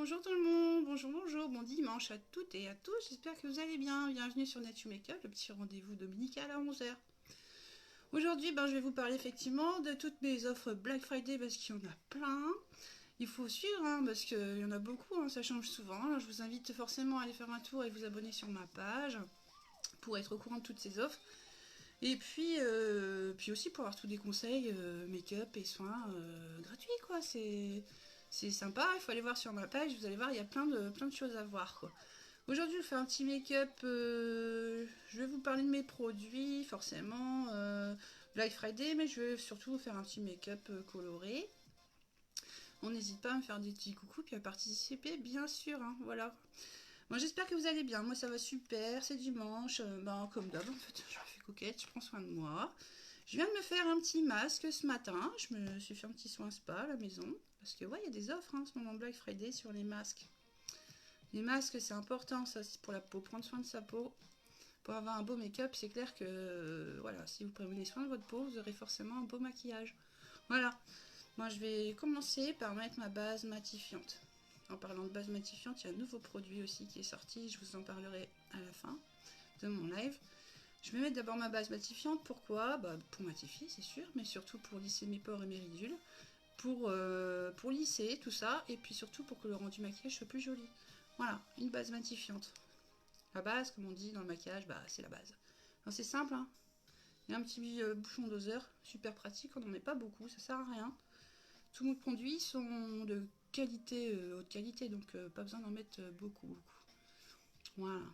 bonjour tout le monde, bonjour, bon dimanche à toutes et à tous, j'espère que vous allez bien. Bienvenue sur Nature Makeup, le petit rendez-vous dominical à 11 h. Aujourd'hui, je vais vous parler effectivement de toutes mes offres Black Friday parce qu'il y en a plein. Il faut suivre parce qu'il y en a beaucoup, ça change souvent. Alors, je vous invite forcément à aller faire un tour et vous abonner sur ma page pour être au courant de toutes ces offres. Et puis aussi pour avoir tous des conseils make-up et soins gratuits quoi. C'est sympa, il faut aller voir sur ma page, vous allez voir, il y a plein de choses à voir quoi. Aujourd'hui, je vais faire un petit make-up, je vais vous parler de mes produits, forcément, Black Friday, mais je vais surtout vous faire un petit make-up coloré. On n'hésite pas à me faire des petits coucous, puis à participer, bien sûr, voilà. Bon, j'espère que vous allez bien, moi ça va super, c'est dimanche, comme d'hab, en fait, je me fais coquette, je prends soin de moi. Je viens de me faire un petit masque ce matin, je me suis fait un petit soin spa à la maison, parce que ouais, il y a des offres en ce moment Black Friday sur les masques. Les masques, c'est important, ça, c'est pour la peau, prendre soin de sa peau. Pour avoir un beau make-up, c'est clair que, voilà, si vous prenez soin de votre peau, vous aurez forcément un beau maquillage. Voilà, moi je vais commencer par mettre ma base matifiante. En parlant de base matifiante, il y a un nouveau produit aussi qui est sorti, je vous en parlerai à la fin de mon live. Je vais mettre d'abord ma base matifiante, pourquoi ? Pour matifier, c'est sûr, mais surtout pour lisser mes pores et mes ridules, pour lisser tout ça, et puis surtout pour que le rendu maquillage soit plus joli. Voilà, une base matifiante. La base, comme on dit dans le maquillage, c'est la base. C'est simple, il y a un petit bouchon doseur, super pratique, on n'en met pas beaucoup, ça sert à rien. Tous mes produits sont de qualité, haute qualité, donc pas besoin d'en mettre beaucoup. Voilà.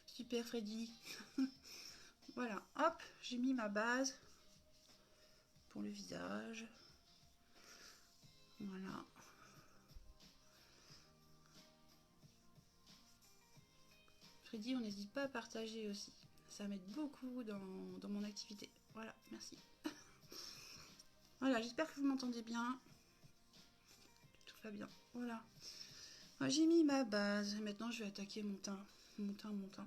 Super Freddy. Voilà, hop, j'ai mis ma base pour le visage. Voilà. Freddy, on n'hésite pas à partager aussi. Ça m'aide beaucoup dans mon activité. Voilà, merci. Voilà, j'espère que vous m'entendez bien. Tout va bien. Voilà. J'ai mis ma base. Maintenant, je vais attaquer mon teint. Mon teint.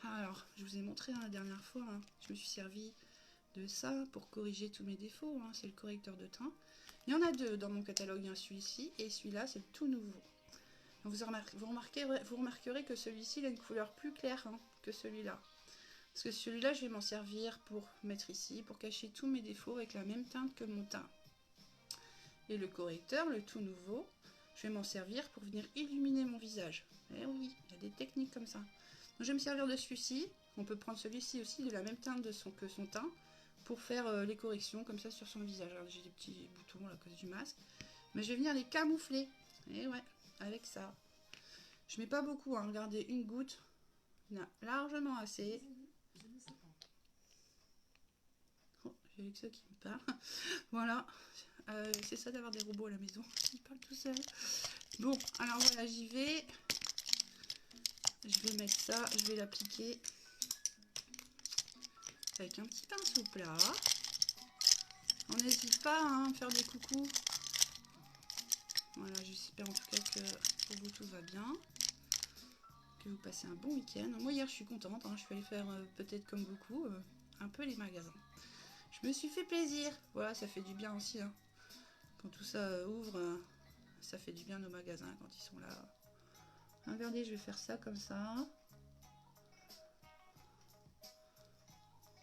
Alors, je vous ai montré la dernière fois. Je me suis servi de ça pour corriger tous mes défauts. C'est le correcteur de teint. Il y en a deux dans mon catalogue. Celui-ci et celui-là, c'est tout nouveau. Vous remarquerez que celui-ci il a une couleur plus claire que celui-là. Parce que celui-là, je vais m'en servir pour mettre ici, pour cacher tous mes défauts avec la même teinte que mon teint. Et le correcteur, le tout nouveau, je vais m'en servir pour venir illuminer mon visage. Eh oui, il y a des techniques comme ça. Donc, je vais me servir de celui-ci. On peut prendre celui-ci aussi de la même teinte que son teint pour faire les corrections comme ça sur son visage. Alors, j'ai des petits boutons à cause du masque. Mais je vais venir les camoufler. Et ouais, avec ça. Je mets pas beaucoup, regardez, une goutte. Il y en a largement assez. Oh, j'ai Alexa qui me parle. Voilà. C'est ça d'avoir des robots à la maison. Ils parlent tout seul. Bon, alors voilà, j'y vais. Je vais mettre ça, je vais l'appliquer avec un petit pinceau plat. On n'hésite pas à me faire des coucous. Voilà, j'espère en tout cas que pour vous tout va bien. Que vous passez un bon week-end. Moi hier je suis contente, je suis allée faire peut-être comme beaucoup, un peu les magasins. Je me suis fait plaisir. Voilà, ça fait du bien aussi. Quand tout ça ouvre, ça fait du bien nos magasins quand ils sont là. Regardez, je vais faire ça comme ça.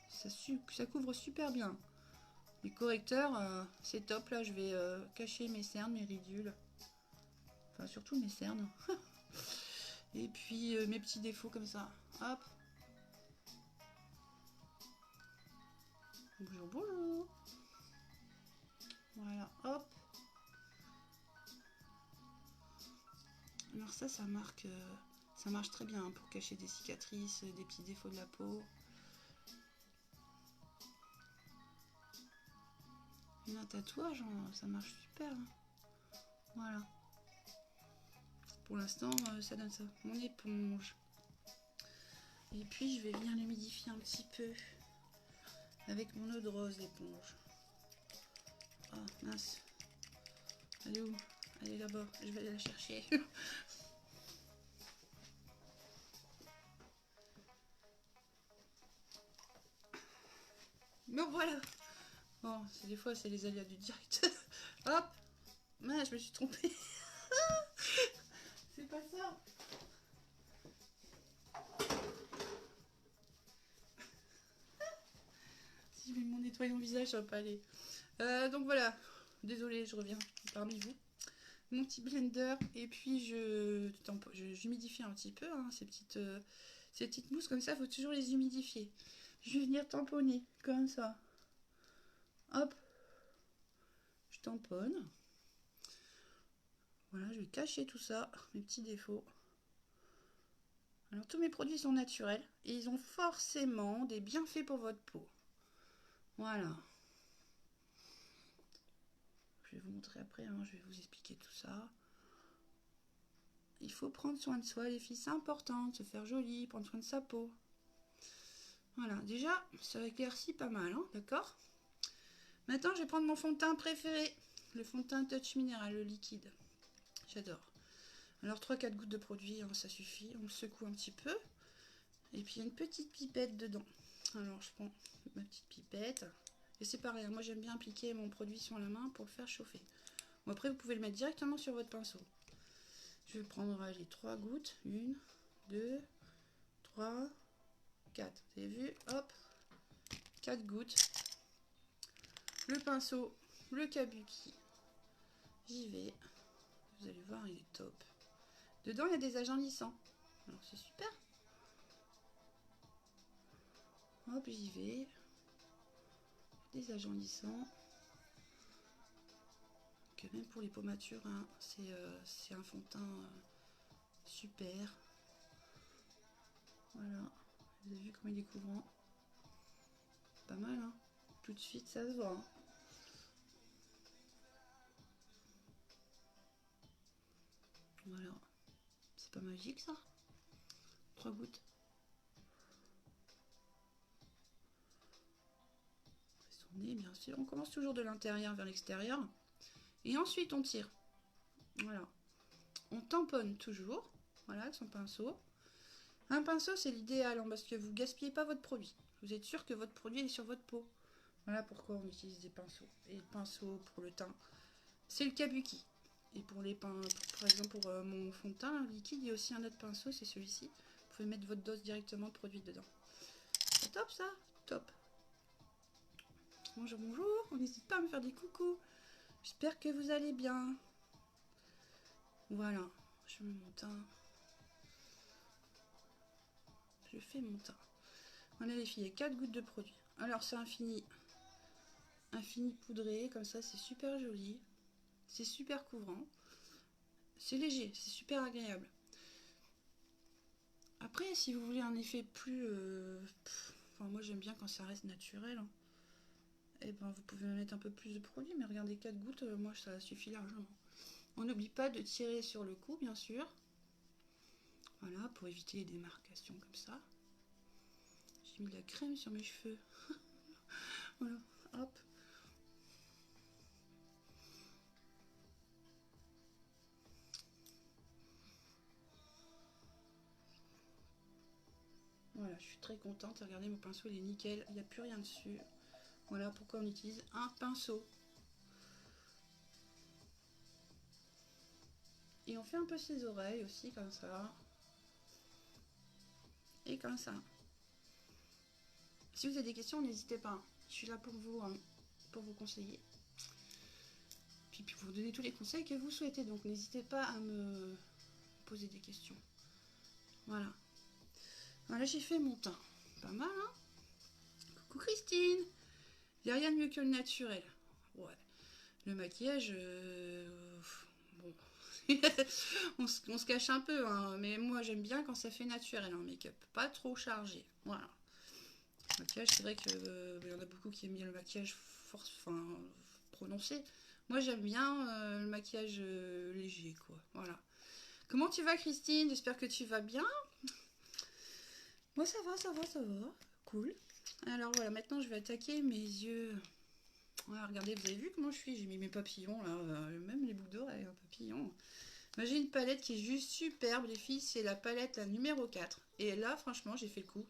Ça couvre super bien. Les correcteurs, c'est top. Là, je vais cacher mes cernes, mes ridules. Enfin, surtout mes cernes. Et puis, mes petits défauts comme ça. Hop. Bonjour. Voilà, hop. Alors ça marche très bien pour cacher des cicatrices, des petits défauts de la peau. Et un tatouage, ça marche super. Voilà. Pour l'instant, ça donne ça. Mon éponge. Et puis, je vais venir l'humidifier un petit peu avec mon eau de rose, l'éponge. Oh, mince. Elle est où? Elle est là-bas. Je vais aller la chercher. Bon, voilà. Bon, des fois, c'est les aléas du direct. Hop. Ouais, je me suis trompée. C'est pas ça. Si je mets mon nettoyant visage, ça va pas aller. Donc voilà. Désolée, je reviens parmi vous. Mon petit blender. Et puis j'humidifie un petit peu. Hein, ces petites mousses comme ça, il faut toujours les humidifier. Je vais venir tamponner comme ça. Hop. Je tamponne. Voilà, je vais cacher tout ça, mes petits défauts. Alors tous mes produits sont naturels et ils ont forcément des bienfaits pour votre peau. Voilà. Je vais vous montrer après, hein, je vais vous expliquer tout ça. Il faut prendre soin de soi, les filles, c'est important, de se faire jolie, prendre soin de sa peau. Voilà, déjà, ça éclaircit pas mal, hein, d'accord? Maintenant, je vais prendre mon fond de teint préféré, le fond de teint Touch Mineral, le liquide. J'adore. Alors 3-4 gouttes de produit, hein, ça suffit, on le secoue un petit peu. Et puis il y a une petite pipette dedans. Alors je prends ma petite pipette. Et c'est pareil, moi j'aime bien appliquer mon produit sur la main pour le faire chauffer. Bon, après vous pouvez le mettre directement sur votre pinceau. Je vais prendre les 3 gouttes. 1, 2, 3, 4. Vous avez vu? Hop, 4 gouttes. Le pinceau, le kabuki. J'y vais. Vous allez voir, il est top. Dedans, il y a des agents lissants. Alors c'est super. Hop, j'y vais. Des agents lissants. Que même pour les pommatures, hein, c'est un fond de teint super. Voilà. Vous avez vu comment il est couvrant? Pas mal, hein? Tout de suite, ça se voit. Hein. Voilà. C'est pas magique, ça? 3 gouttes. Son nez, bien sûr. On commence toujours de l'intérieur vers l'extérieur. Et ensuite, on tire. Voilà. On tamponne toujours. Voilà, avec son pinceau. Un pinceau, c'est l'idéal, hein, parce que vous gaspillez pas votre produit. Vous êtes sûr que votre produit est sur votre peau. Voilà pourquoi on utilise des pinceaux. Et le pinceau pour le teint, c'est le kabuki. Et pour les par exemple pour mon fond de teint liquide, il y a aussi un autre pinceau, c'est celui-ci. Vous pouvez mettre votre dose directement de produit dedans. C'est top ça? Top. Bonjour, bonjour. N'hésitez pas à me faire des coucous. J'espère que vous allez bien. Voilà. Je mets mon teint. Je fais mon teint. Voilà les filles, il y a 4 gouttes de produit. Alors c'est un fini poudré, comme ça c'est super joli. C'est super couvrant. C'est léger, c'est super agréable. Après, si vous voulez un effet plus... enfin, moi j'aime bien quand ça reste naturel. Hein. Et ben vous pouvez mettre un peu plus de produit, mais regardez 4 gouttes, moi ça suffit largement. On n'oublie pas de tirer sur le cou, bien sûr. Voilà, pour éviter les démarcations comme ça. J'ai mis de la crème sur mes cheveux. Voilà, hop. Voilà, je suis très contente. Regardez, mon pinceau, il est nickel. Il n'y a plus rien dessus. Voilà pourquoi on utilise un pinceau. Et on fait un peu ses oreilles aussi, comme ça. Et comme ça. Si vous avez des questions, n'hésitez pas. Je suis là pour vous conseiller. Puis pour vous donner tous les conseils que vous souhaitez. Donc n'hésitez pas à me poser des questions. Voilà. Voilà, j'ai fait mon teint. Pas mal, hein? Coucou Christine! Il n'y a rien de mieux que le naturel. Ouais. Le maquillage, bon. on se cache un peu, hein, mais moi j'aime bien quand ça fait naturel en make-up. Pas trop chargé. Voilà. Le maquillage, c'est vrai qu'il y en a beaucoup qui aiment bien le maquillage prononcé. Moi j'aime bien le maquillage léger, quoi. Voilà. Comment tu vas, Christine? J'espère que tu vas bien. Moi ça va, ça va, ça va. Cool. Alors voilà, maintenant je vais attaquer mes yeux. Voilà, regardez, vous avez vu comment je suis? J'ai mis mes papillons là, même les boucles d'oreilles, un papillon. Moi, j'ai une palette qui est juste superbe, les filles. C'est la palette la numéro 4. Et là, franchement, j'ai fait le coup.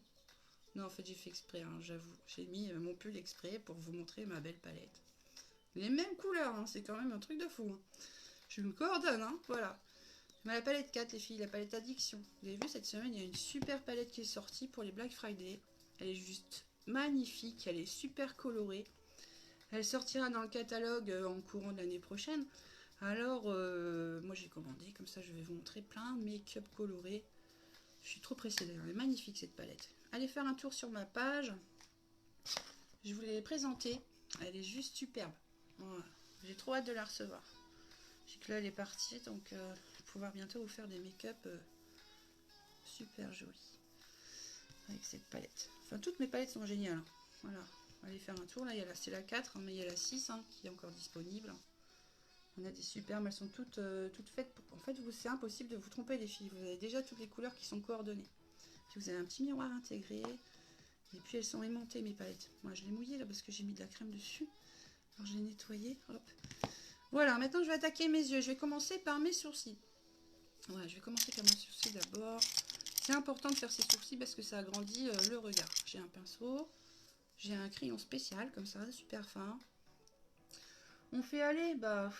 Non, en fait, j'ai fait exprès, hein, j'avoue. J'ai mis mon pull exprès pour vous montrer ma belle palette. Les mêmes couleurs, hein, c'est quand même un truc de fou. Hein. Je me coordonne, hein, voilà. Mais la palette 4, les filles, la palette addiction. Vous avez vu, cette semaine, il y a une super palette qui est sortie pour les Black Friday. Elle est juste magnifique, elle est super colorée. Elle sortira dans le catalogue en courant de l'année prochaine. Alors, moi j'ai commandé, comme ça je vais vous montrer plein de make-up colorés. Je suis trop pressée d'ailleurs, elle est magnifique cette palette. Allez faire un tour sur ma page. Je vous l'ai présentée, elle est juste superbe. Voilà. J'ai trop hâte de la recevoir. J'ai que là elle est partie, donc je vais pouvoir bientôt vous faire des make-up super jolis. Avec cette palette. Enfin, toutes mes palettes sont géniales. Voilà. Allez faire un tour. Là, c'est la 4, hein, mais il y a la 6 hein, qui est encore disponible. On a des superbes, elles sont toutes faites. En fait, c'est impossible de vous tromper, les filles. Vous avez déjà toutes les couleurs qui sont coordonnées. Puis vous avez un petit miroir intégré. Et puis elles sont aimantées, mes palettes. Moi, je l'ai mouillée là parce que j'ai mis de la crème dessus. Alors, je l'ai nettoyée. Hop. Voilà, maintenant, je vais attaquer mes yeux. Je vais commencer par mes sourcils. Voilà, je vais commencer par mes sourcils d'abord. C'est important de faire ses sourcils parce que ça agrandit le regard. J'ai un pinceau. J'ai un crayon spécial, comme ça, super fin. On fait aller, bah...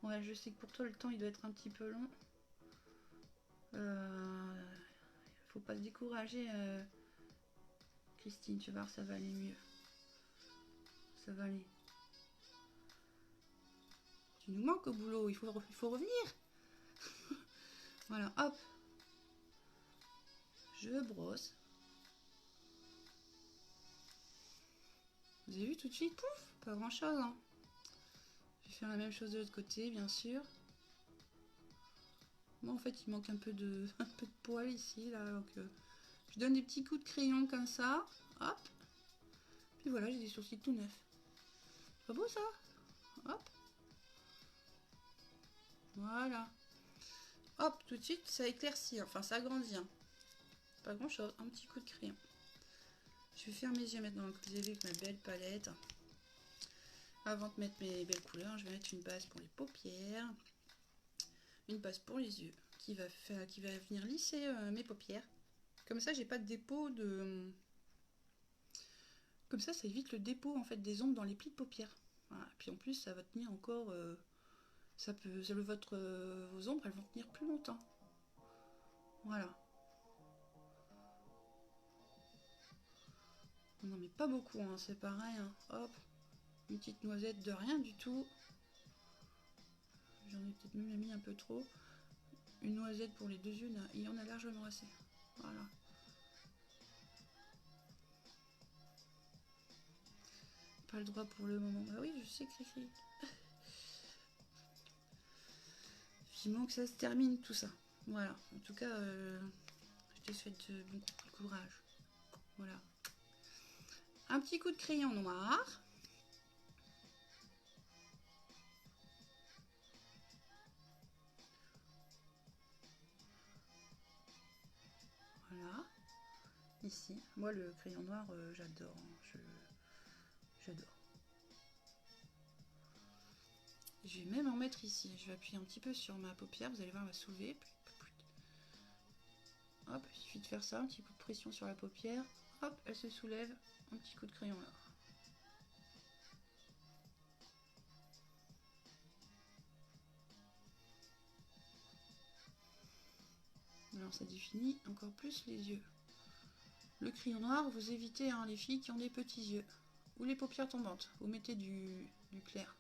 Ouais, je sais que pour toi, le temps, il doit être un petit peu long. Faut pas se décourager, Christine. Tu vas voir, ça va aller mieux. Ça va aller. Tu nous manques au boulot, il faut revenir. Voilà, hop. Je brosse. Vous avez vu tout de suite, pouf, pas grand chose, hein. Je vais faire la même chose de l'autre côté, bien sûr. Moi, en fait, il manque un peu de poil ici, là. Donc, je donne des petits coups de crayon comme ça. Hop. Puis voilà, j'ai des sourcils tout neufs. Pas beau, ça? Hop. Voilà. Hop, tout de suite, ça éclaircit. Enfin, ça agrandit. Hein. Pas grand-chose. Un petit coup de crayon. Je vais faire mes yeux maintenant. Vous avez vu avec ma belle palette. Avant de mettre mes belles couleurs, je vais mettre une base pour les paupières. Une base pour les yeux. Qui va venir lisser mes paupières. Comme ça, j'ai pas de dépôt de... Comme ça évite le dépôt en fait des ombres dans les plis de paupières. Voilà. Puis en plus, ça va tenir encore... vos ombres, elles vont tenir plus longtemps. Voilà. Non mais pas beaucoup, hein, c'est pareil. Hein. Hop. Une petite noisette de rien du tout. J'en ai peut-être même mis un peu trop. Une noisette pour les deux yeux, il y en a largement assez. Voilà. Pas le droit pour le moment. Bah oui, je sais, Cricri. Vivement que ça se termine tout ça. Voilà. En tout cas, je te souhaite bon courage. Voilà. Un petit coup de crayon noir. Voilà. Ici. Moi, le crayon noir, j'adore. Hein. J'adore. Je vais même en mettre ici. Je vais appuyer un petit peu sur ma paupière. Vous allez voir, elle va soulever. Hop, il suffit de faire ça. Un petit coup de pression sur la paupière. Hop, elle se soulève. Un petit coup de crayon là. Alors ça définit encore plus les yeux. Le crayon noir, vous évitez hein, les filles qui ont des petits yeux. Ou les paupières tombantes. Vous mettez du clair.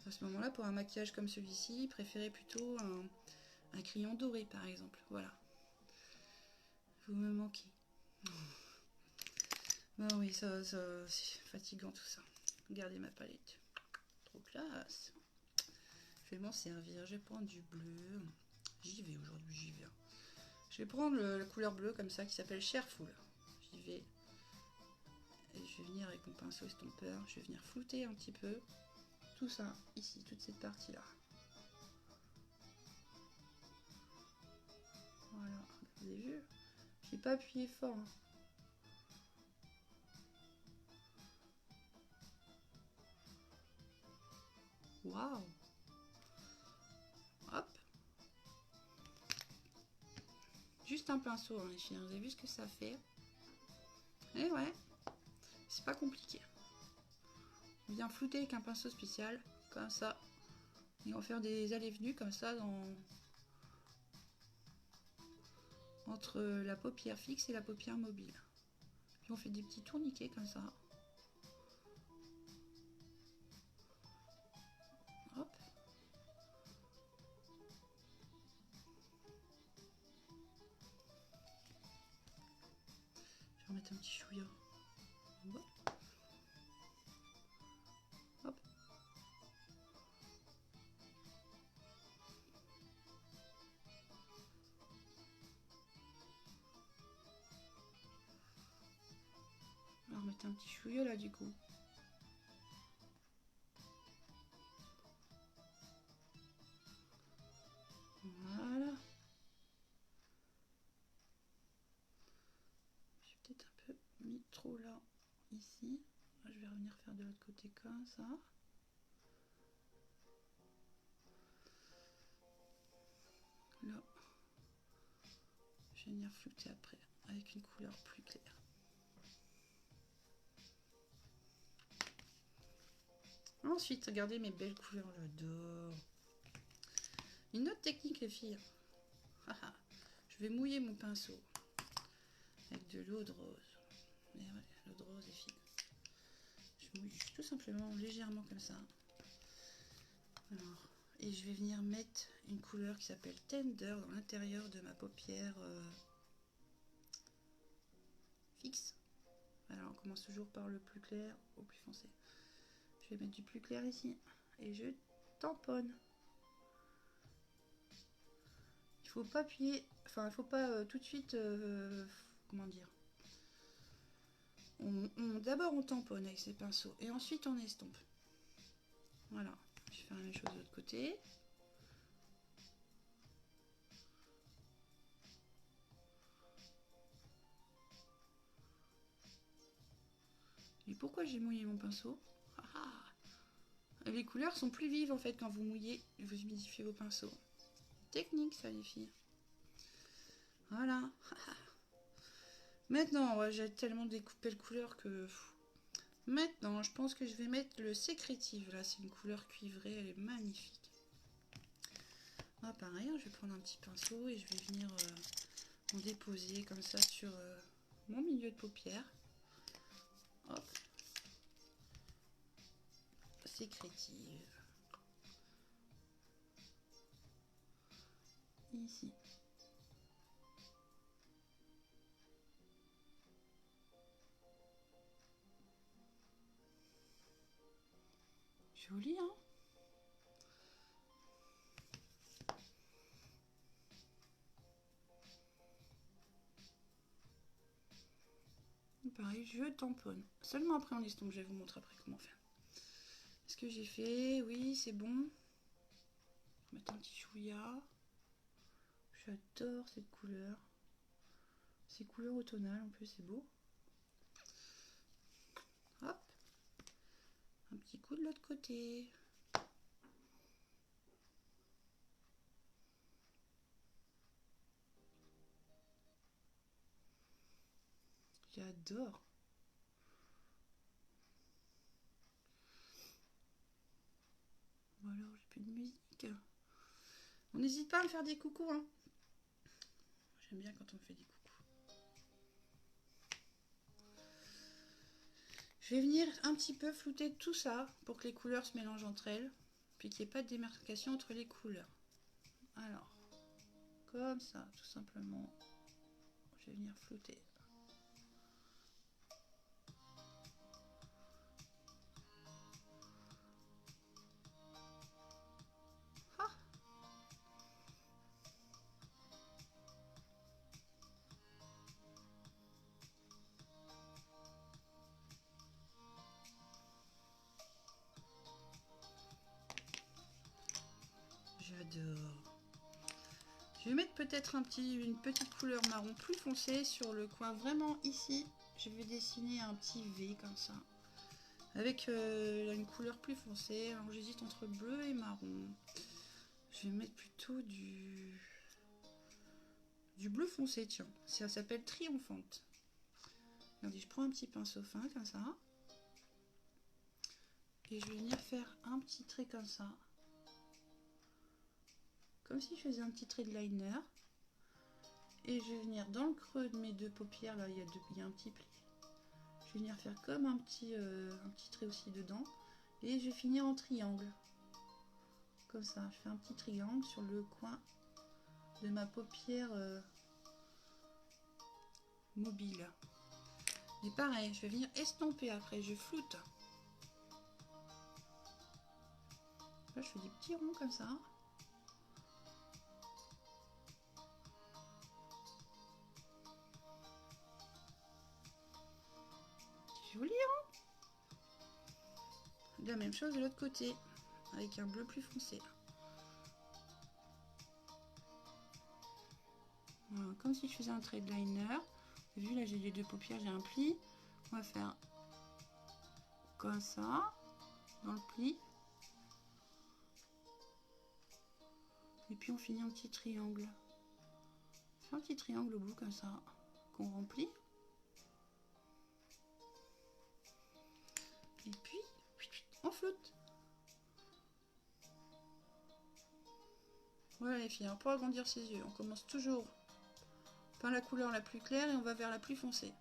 À ce moment-là, pour un maquillage comme celui-ci, préférez plutôt un crayon doré par exemple. Voilà. Vous me manquez. Bah oui, ça c'est fatigant tout ça. Regardez ma palette. Trop classe. Je vais m'en servir. Je vais prendre du bleu. J'y vais aujourd'hui, j'y vais. Je vais prendre la couleur bleue comme ça qui s'appelle Shareful. J'y vais. Et je vais venir avec mon pinceau estompeur. Je vais venir flouter un petit peu. Tout ça, ici, toute cette partie-là. Voilà, vous avez vu? Je n'ai pas appuyé fort. Hein. Waouh! Hop! Juste un pinceau, hein, les filles. Vous avez vu ce que ça fait? Et ouais, c'est pas compliqué. On vient flouter avec un pinceau spécial, comme ça. Et on va faire des allées-venues comme ça entre la paupière fixe et la paupière mobile. Puis on fait des petits tourniquets comme ça. Hop. Je vais remettre un petit chouïa. Hop. Hop. On va remettre un petit chouïa là du coup. Voilà. J'ai peut-être un peu mis trop là, ici. Je vais revenir faire de l'autre côté comme ça. Là, je vais venir flouter après avec une couleur plus claire. Ensuite, regardez mes belles couleurs, j'adore. Une autre technique, les filles. Je vais mouiller mon pinceau avec de l'eau de rose. Et ouais, l'eau de rose est fine. Je mouille tout simplement légèrement comme ça. Alors, et je vais venir mettre une couleur qui s'appelle Tender dans l'intérieur de ma paupière fixe. Alors, on commence toujours par le plus clair au plus foncé. Je vais mettre du plus clair ici et je tamponne. Il faut pas appuyer, enfin il faut pas tout de suite, comment dire. D'abord on tamponne avec ses pinceaux et ensuite on estompe. Voilà, je vais faire la même chose de l'autre côté. Et pourquoi j'ai mouillé mon pinceau? Les couleurs sont plus vives en fait quand vous mouillez et vous humidifiez vos pinceaux. Technique ça les filles. Voilà. Maintenant, ouais, j'ai tellement découpé le couleur que... Maintenant, je pense que je vais mettre le sécrétive. Là, c'est une couleur cuivrée, elle est magnifique. Ah, pareil, je vais prendre un petit pinceau et je vais venir en déposer comme ça sur mon milieu de paupière. Hop. Sécrétive. Ici. Joli, hein? Pareil, je tamponne. Seulement après on estompe, je vais vous montrer après comment faire. Est-ce que j'ai fait? Oui, c'est bon. Je vais mettre un petit chouïa. J'adore cette couleur. Ces couleurs automnales, en plus, c'est beau. Hop. Un petit coup de l'autre côté. J'adore. Bon alors, j'ai plus de musique. On n'hésite pas à me faire des coucous, hein. J'aime bien quand on me fait des coucous. Je vais venir un petit peu flouter tout ça pour que les couleurs se mélangent entre elles, puis qu'il n'y ait pas de démarcation entre les couleurs. Alors, comme ça, tout simplement, je vais venir flouter. Ah! J'adore. Je vais mettre peut-être une petite couleur marron plus foncée sur le coin vraiment ici. Je vais dessiner un petit V comme ça. Avec une couleur plus foncée. Alors j'hésite entre bleu et marron. Je vais mettre plutôt du bleu foncé, tiens. Ça s'appelle Triomphante. Regardez, je prends un petit pinceau fin comme ça. Et je vais venir faire un petit trait comme ça. comme si je faisais un petit trait de liner. Et je vais venir dans le creux de mes deux paupières, là il y a un petit pli. Je vais venir faire comme un petit trait aussi dedans. Et je vais finir en triangle. Comme ça, je fais un petit triangle sur le coin de ma paupière mobile. Et pareil, je vais venir estomper après, je floute. Là, je fais des petits ronds comme ça. Joli, hein? La même chose de l'autre côté, avec un bleu plus foncé. Voilà, comme si je faisais un trait de liner. Vu là, j'ai les deux paupières, j'ai un pli. On va faire comme ça, dans le pli. Et puis on finit un petit triangle. On fait un petit triangle au bout comme ça, qu'on remplit. Et puis, on flotte. Voilà les filles, pour agrandir ses yeux, on commence toujours par la couleur la plus claire et on va vers la plus foncée.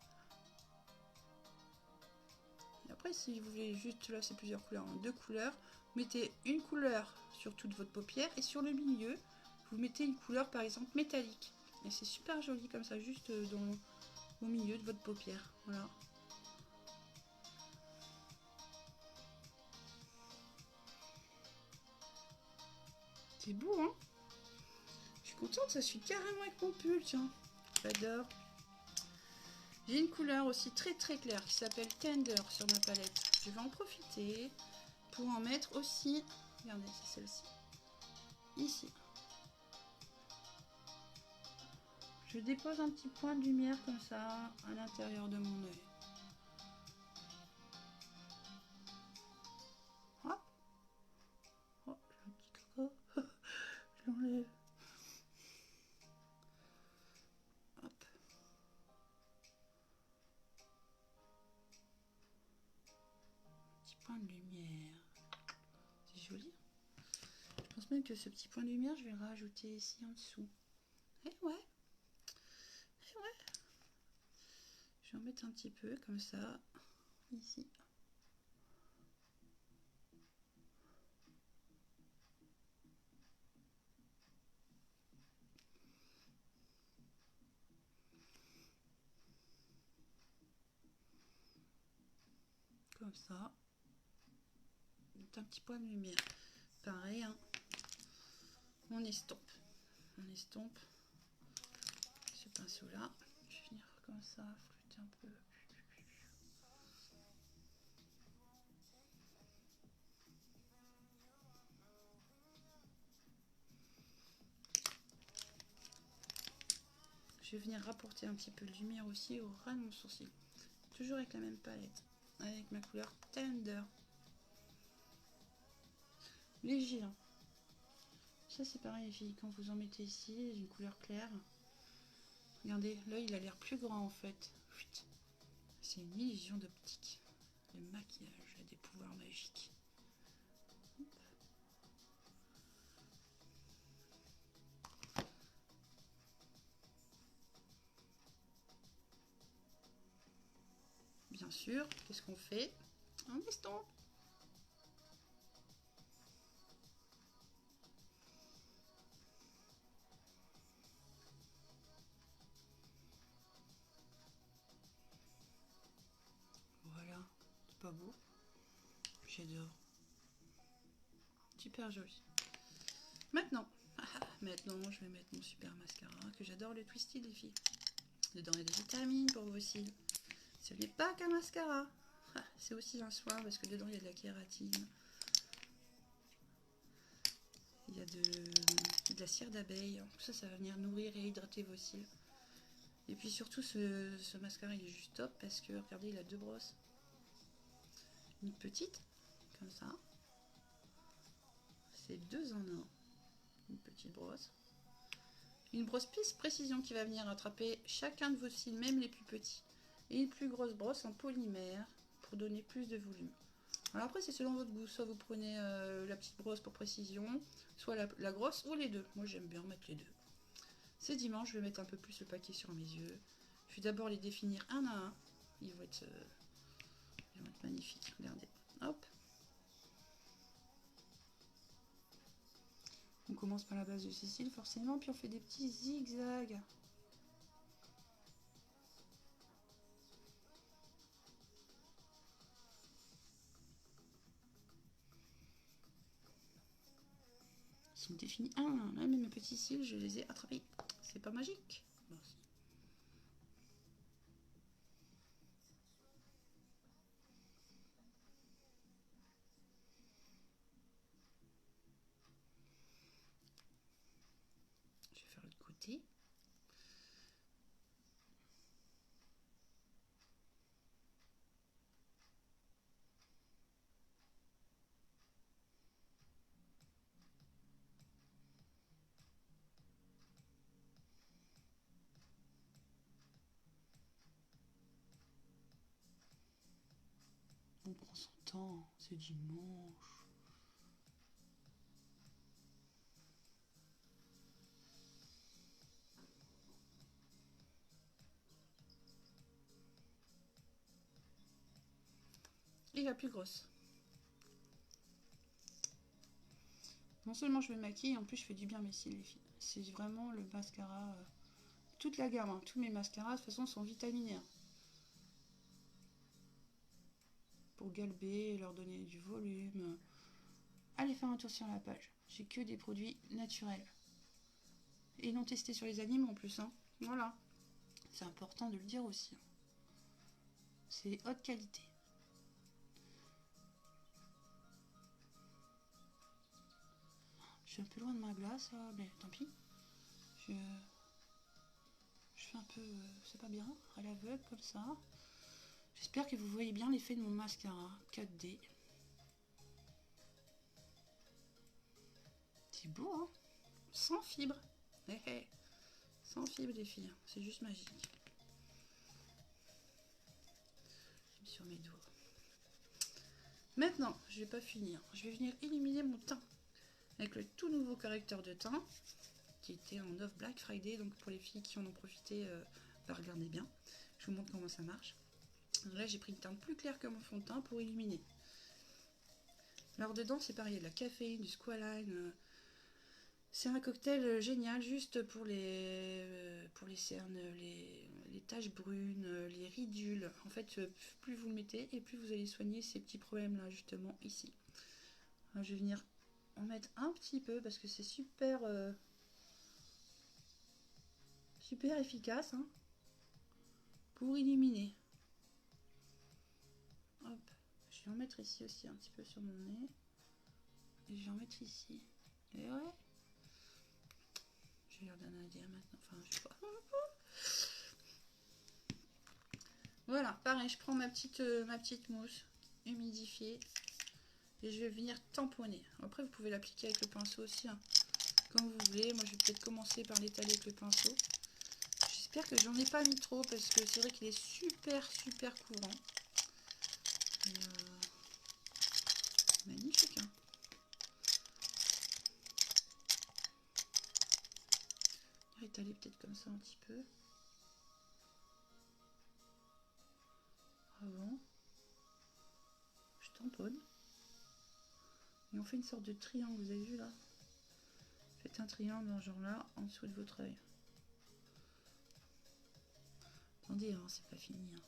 Et après, si vous voulez juste, là c'est plusieurs couleurs, deux couleurs, mettez une couleur sur toute votre paupière et sur le milieu, vous mettez une couleur par exemple métallique. Et c'est super joli comme ça, juste au milieu de votre paupière. Voilà. C'est beau, hein? Je suis contente, ça suit carrément avec mon pull, tiens. J'adore. J'ai une couleur aussi très claire qui s'appelle Tender sur ma palette. Je vais en profiter pour en mettre aussi, regardez, c'est celle-ci, ici. Je dépose un petit point de lumière comme ça à l'intérieur de mon œil. Hop. Oh, j'ai un petit caca. Je l'enlève. Hop. Petit point de lumière. C'est joli. Je pense même que ce petit point de lumière, je vais le rajouter ici en dessous. Eh ouais. Eh ouais. Je vais en mettre un petit peu comme ça, ici. Comme ça. Un petit point de lumière. Pareil, hein. On estompe. On estompe. Ce pinceau là. Je vais venir comme ça, flouter un peu. Je vais venir rapporter un petit peu de lumière aussi au ras de mon sourcil. Toujours avec la même palette. Avec ma couleur Tender. Léger. Hein. Ça c'est pareil les filles. Quand vous en mettez ici, une couleur claire. Regardez, l'œil il a l'air plus grand en fait. C'est une illusion d'optique. Le maquillage a des pouvoirs magiques. Bien sûr, qu'est-ce qu'on fait? On estompe. Voilà, c'est pas beau? J'adore. Super joli. Maintenant, je vais mettre mon super mascara que j'adore, le Twisty des filles. Dedans il y a des vitamines pour vos cils. Ce n'est pas qu'un mascara. C'est aussi un soin parce que dedans il y a de la kératine. Il y a de la cire d'abeille. Ça va venir nourrir et hydrater vos cils. Et puis surtout ce mascara il est juste top parce que regardez il a deux brosses. Une petite, comme ça. C'est deux en un. Une petite brosse. Une brosse pisse précision qui va venir attraper chacun de vos cils, même les plus petits. Et une plus grosse brosse en polymère pour donner plus de volume. Alors après, c'est selon votre goût. Soit vous prenez la petite brosse pour précision, soit la grosse, ou les deux. Moi, j'aime bien mettre les deux. C'est dimanche, je vais mettre un peu plus le paquet sur mes yeux. Je vais d'abord les définir un à un. Ils vont être magnifiques. Regardez. Hop. On commence par la base de Cécile, forcément, puis on fait des petits zigzags. Ils sont définis un à un. Là, mes petits cils, je les ai attrapés. C'est pas magique. Bon, je vais faire l'autre côté. On prend son temps, c'est dimanche. Et la plus grosse. Non seulement je me maquille, en plus je fais du bien mes cils, les filles. C'est vraiment le mascara. Toute la gamme, hein. Tous mes mascaras de toute façon sont vitaminés. Hein. Pour galber et leur donner du volume. Allez faire un tour sur la page. J'ai que des produits naturels. Et non testés sur les animaux en plus. Hein. Voilà. C'est important de le dire aussi. Hein. C'est haute qualité. Je suis un peu loin de ma glace, mais tant pis. Je fais un peu... c'est pas bien, à l'aveugle comme ça. J'espère que vous voyez bien l'effet de mon mascara 4D. C'est beau, hein. Sans fibre. Hey, hey. Sans fibre, les filles. C'est juste magique. Sur mes doigts. Maintenant, je vais pas finir. Je vais venir illuminer mon teint avec le tout nouveau correcteur de teint qui était en off Black Friday. Donc pour les filles qui en ont profité, regardez bien. Je vous montre comment ça marche. Donc là, j'ai pris une teinte plus claire que mon fond de teint pour illuminer. Alors dedans, c'est pareil, il y a de la caféine, du squalane. C'est un cocktail génial juste pour les cernes, les taches brunes, les ridules. En fait, plus vous le mettez et plus vous allez soigner ces petits problèmes-là, justement, ici. Alors, je vais venir en mettre un petit peu parce que c'est super, super efficace hein, pour illuminer. Hop, je vais en mettre ici aussi un petit peu sur mon nez. Et je vais en mettre ici. Et ouais. Je vais leur donner un idée maintenant. Enfin, je sais pas. Voilà, pareil, je prends ma petite mousse humidifiée et je vais venir tamponner. Après, vous pouvez l'appliquer avec le pinceau aussi, hein, comme vous voulez. Moi, je vais peut-être commencer par l'étaler avec le pinceau. J'espère que j'en ai pas mis trop parce que c'est vrai qu'il est super, super couvrant. Et magnifique, hein. Étaler peut-être comme ça un petit peu. Avant. Je tamponne. Et on fait une sorte de triangle, vous avez vu là? Faites un triangle dans ce genre là, en dessous de votre œil. Attendez, hein, c'est pas fini. Hein.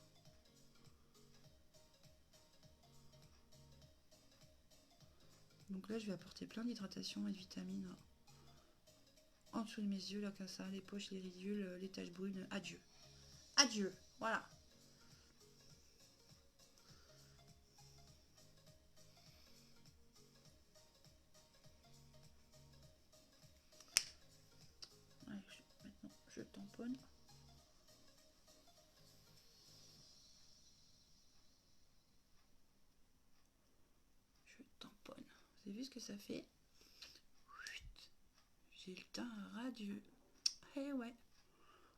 Donc là, je vais apporter plein d'hydratation et de vitamines en dessous de mes yeux, là, comme ça, les poches, les ridules, les taches brunes. Adieu. Adieu. Voilà. Allez, maintenant, je tamponne. Je tamponne. Vous avez vu ce que ça fait? J'ai le teint radieux. Eh ouais.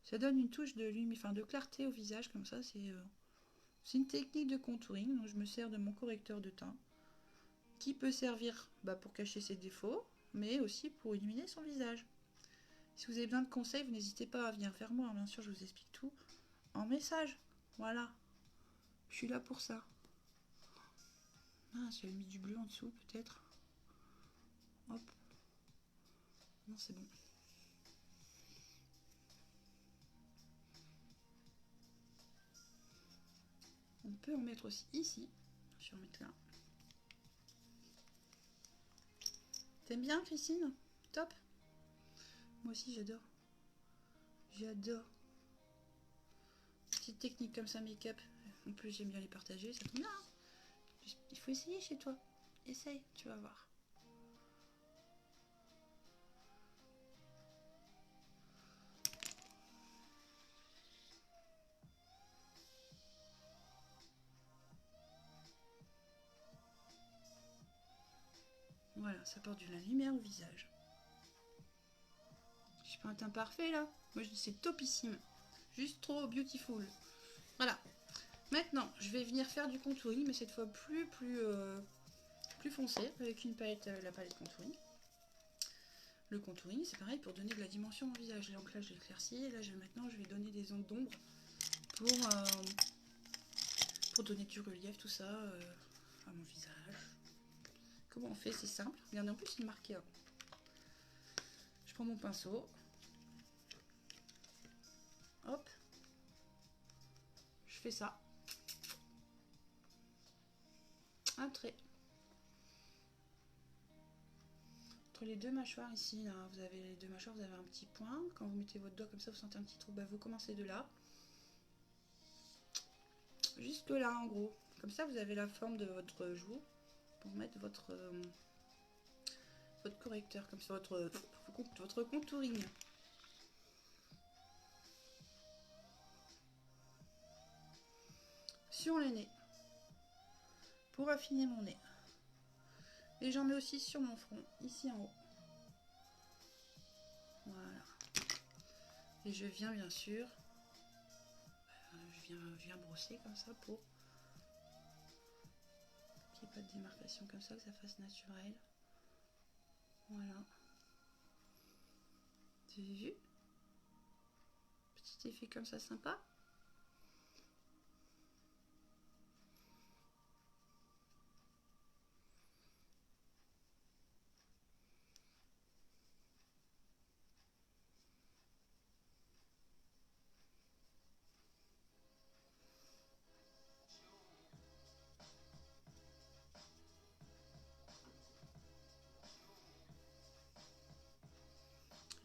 Ça donne une touche de lumière, enfin de clarté au visage, comme ça. C'est une technique de contouring. Donc je me sers de mon correcteur de teint. qui peut servir pour cacher ses défauts, mais aussi pour illuminer son visage. Si vous avez besoin de conseils, vous n'hésitez pas à venir vers moi. Bien sûr, je vous explique tout en message. Voilà. Je suis là pour ça. Ah, j'avais mis du bleu en dessous, peut-être. Hop. Non, c'est bon. On peut en mettre aussi ici. Je vais en mettre là. T'aimes bien, Christine? Top. Moi aussi, j'adore. J'adore. Petite technique comme ça, make-up. En plus, j'aime bien les partager. Ça tombe bien. Hein. Il faut essayer chez toi. Essaye, tu vas voir. Voilà, ça apporte de la lumière au visage. Je suis pas un teint parfait là. Moi je dis c'est topissime. Juste trop beautiful. Voilà. Maintenant, je vais venir faire du contouring, mais cette fois plus foncé, avec une palette, la palette contouring. Le contouring, c'est pareil pour donner de la dimension au visage. Donc là, je l'éclaircis. Et là, maintenant, je vais donner des ondes d'ombre pour donner du relief, tout ça, à mon visage. Comment on fait? C'est simple. Regardez, en plus, c'est marqué. Hein. Je prends mon pinceau. Hop. Je fais ça. Un trait. Entre les deux mâchoires ici, là, vous avez les deux mâchoires, vous avez un petit point. Quand vous mettez votre doigt comme ça, vous sentez un petit trou. Vous commencez de là. Jusque là, en gros. Comme ça, vous avez la forme de votre joue pour mettre votre correcteur, comme ça, votre contouring. Sur le nez. Pour affiner mon nez. Et j'en mets aussi sur mon front, ici en haut. Voilà. Et je viens bien sûr, je viens brosser comme ça pour qu'il n'y ait pas de démarcation comme ça, que ça fasse naturel. Voilà. Vous avez vu? Petit effet comme ça sympa.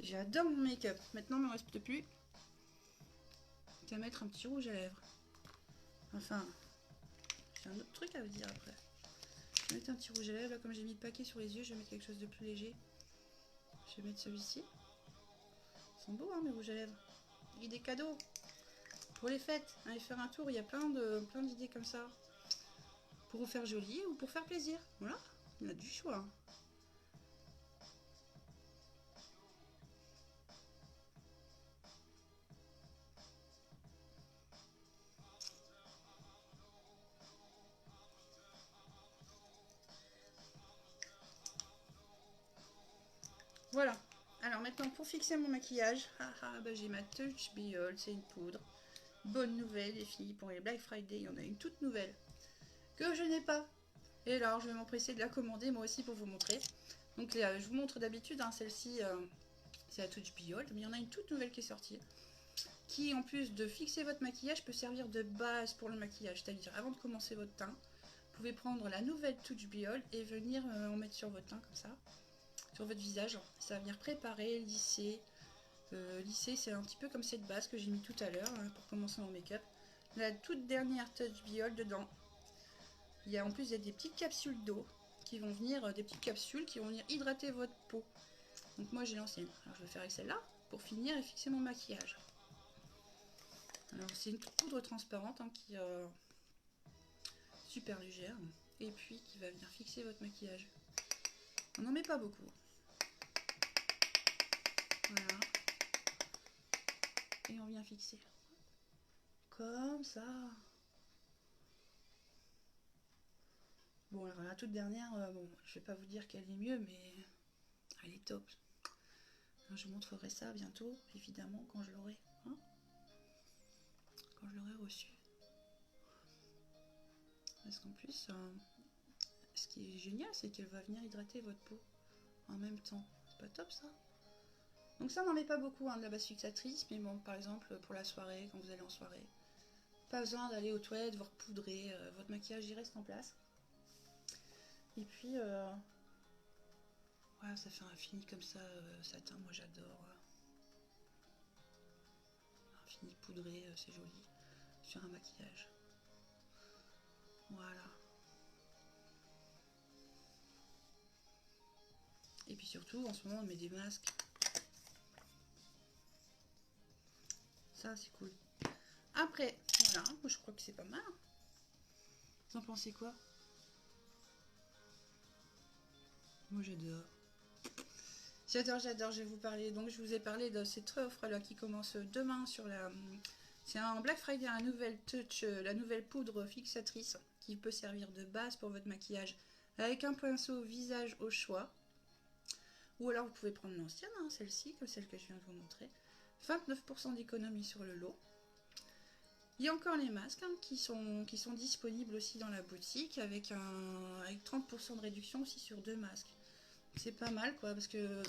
J'adore mon make-up. Maintenant, il ne me reste plus qu'à mettre un petit rouge à lèvres. Enfin, j'ai un autre truc à vous dire après. Je vais mettre un petit rouge à lèvres. Là, comme j'ai mis le paquet sur les yeux, je vais mettre quelque chose de plus léger. Je vais mettre celui-ci. Ils sont beaux, hein, mes rouges à lèvres. Et des cadeaux pour les fêtes. Allez faire un tour. Il y a plein d'idées comme ça. Pour vous faire joli ou pour faire plaisir. Voilà, il y a du choix. Voilà. Alors maintenant, pour fixer mon maquillage, j'ai ma Touch Biol, c'est une poudre. Bonne nouvelle les filles, pour les Black Friday, il y en a une toute nouvelle que je n'ai pas. Et alors, je vais m'empresser de la commander moi aussi pour vous montrer. Donc je vous montre d'habitude, hein, celle-ci, c'est la Touch Biol, mais il y en a une toute nouvelle qui est sortie. Qui, en plus de fixer votre maquillage, peut servir de base pour le maquillage. C'est-à-dire, avant de commencer votre teint, vous pouvez prendre la nouvelle Touch Biol et venir en mettre sur votre teint comme ça. Sur votre visage, ça va venir préparer, lisser. Lisser, c'est un petit peu comme cette base que j'ai mis tout à l'heure hein, pour commencer mon make-up. La toute dernière Touch Biol dedans. Il y a en plus il y a des petites capsules d'eau qui vont venir, des petites capsules qui vont venir hydrater votre peau. Donc moi j'ai l'ancienne. Alors je vais faire avec celle-là pour finir et fixer mon maquillage. Alors c'est une poudre transparente hein, qui est super légère et puis qui va venir fixer votre maquillage. On n'en met pas beaucoup. Voilà. Et on vient fixer. Comme ça. Bon, alors la toute dernière, bon, je vais pas vous dire qu'elle est mieux, mais elle est top. Alors, je vous montrerai ça bientôt, évidemment, quand je l'aurai. Hein, quand je l'aurai reçu. Parce qu'en plus, ce qui est génial, c'est qu'elle va venir hydrater votre peau en même temps. C'est pas top ça? Donc ça, n'en met pas beaucoup de la base fixatrice, mais bon, par exemple, pour la soirée, quand vous allez en soirée, pas besoin d'aller aux toilettes, voir poudrer, votre maquillage, il reste en place. Et puis, voilà, ça fait un fini comme ça, satin, moi j'adore. Un fini poudré, c'est joli, sur un maquillage. Voilà. Et puis surtout, en ce moment, on met des masques. Ça, c'est cool. Après, voilà, moi je crois que c'est pas mal. Vous en pensez quoi? Moi j'adore. J'adore, je vais vous parler. Donc je vous ai parlé de cette offre là qui commence demain sur la... C'est un Black Friday, un nouvelle touch, la nouvelle poudre fixatrice qui peut servir de base pour votre maquillage avec un pinceau visage au choix. Ou alors vous pouvez prendre l'ancienne, hein, celle-ci, comme celle que je viens de vous montrer. 29% d'économie sur le lot. Il y a encore les masques hein, qui sont disponibles aussi dans la boutique avec 30% de réduction aussi sur 2 masques. C'est pas mal quoi, parce que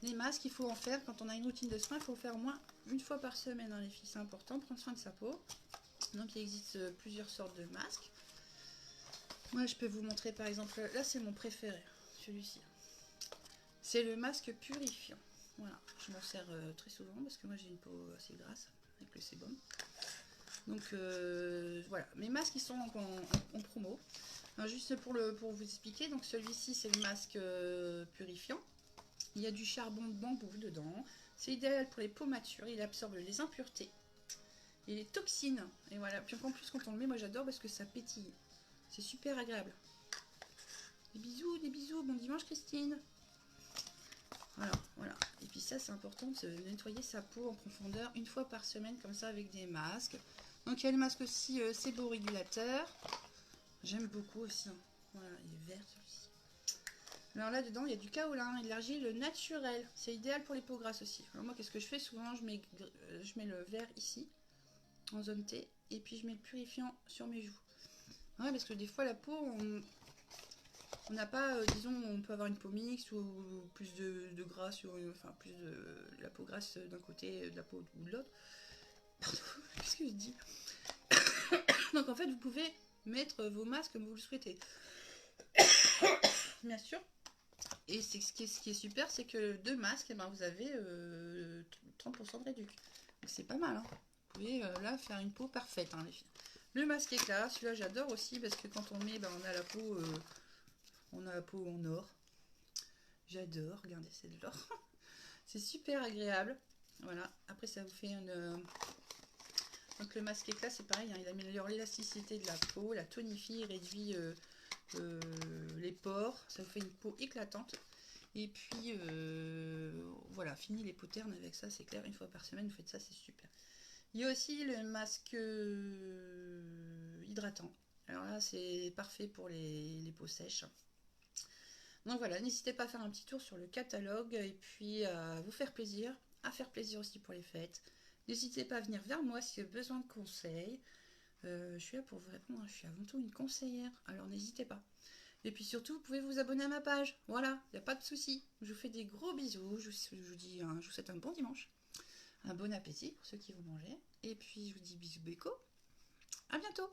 les masques, il faut en faire, quand on a une routine de soins, il faut faire au moins une fois par semaine, hein, les filles, c'est important, prendre soin de sa peau. Donc il existe plusieurs sortes de masques. Moi je peux vous montrer par exemple, là c'est mon préféré, celui-ci. C'est le masque purifiant. Voilà, je m'en sers très souvent parce que moi j'ai une peau assez grasse avec le sébum. Donc voilà, mes masques ils sont en promo. Alors, juste pour vous expliquer, donc celui-ci c'est le masque purifiant. Il y a du charbon de bambou dedans. C'est idéal pour les peaux matures. Il absorbe les impuretés et les toxines. Et voilà. Puis en plus, quand on le met, moi j'adore parce que ça pétille. C'est super agréable. Des bisous. Bon dimanche, Christine. Voilà. Et puis ça, c'est important de nettoyer sa peau en profondeur une fois par semaine, comme ça, avec des masques. Donc il y a le masque aussi séborégulateur. J'aime beaucoup aussi. Hein. Voilà, il est vert celui-ci. Alors là dedans il y a du kaolin et de l'argile naturelle. C'est idéal pour les peaux grasses aussi. Alors moi qu'est-ce que je fais souvent, je mets le vert ici en zone T et puis je mets le purifiant sur mes joues. Ouais, parce que des fois la peau on n'a pas, disons on peut avoir une peau mixte ou plus de gras sur enfin plus de la peau grasse d'un côté de la peau ou de l'autre. Pardon, qu'est-ce que je dis? Donc en fait vous pouvez mettre vos masques comme vous le souhaitez. Bien sûr. Et ce qui est super, c'est que 2 masques, eh ben, vous avez 30% de réduction. Donc c'est pas mal. Hein. Vous pouvez là faire une peau parfaite, hein, les filles. Le masque éclat, celui-là j'adore aussi parce que quand on met, ben, on a la peau en or. J'adore, regardez, c'est de l'or. C'est super agréable. Voilà, après ça vous fait une... Donc le masque éclat, c'est pareil, hein, il améliore l'élasticité de la peau, la tonifie, réduit... les pores, ça vous fait une peau éclatante et puis voilà, fini les peaux ternes avec ça, c'est clair, une fois par semaine vous faites ça, c'est super. Il y a aussi le masque hydratant, alors là c'est parfait pour les peaux sèches. Donc voilà, n'hésitez pas à faire un petit tour sur le catalogue et puis à vous faire plaisir, à faire plaisir aussi pour les fêtes. N'hésitez pas à venir vers moi si vous avez besoin de conseils. Je suis là pour vous répondre, je suis avant tout une conseillère, alors n'hésitez pas. Et puis surtout, vous pouvez vous abonner à ma page, voilà, il n'y a pas de souci. Je vous fais des gros bisous, je vous souhaite un bon dimanche, un bon appétit pour ceux qui vont manger, et puis je vous dis bisous béco, à bientôt.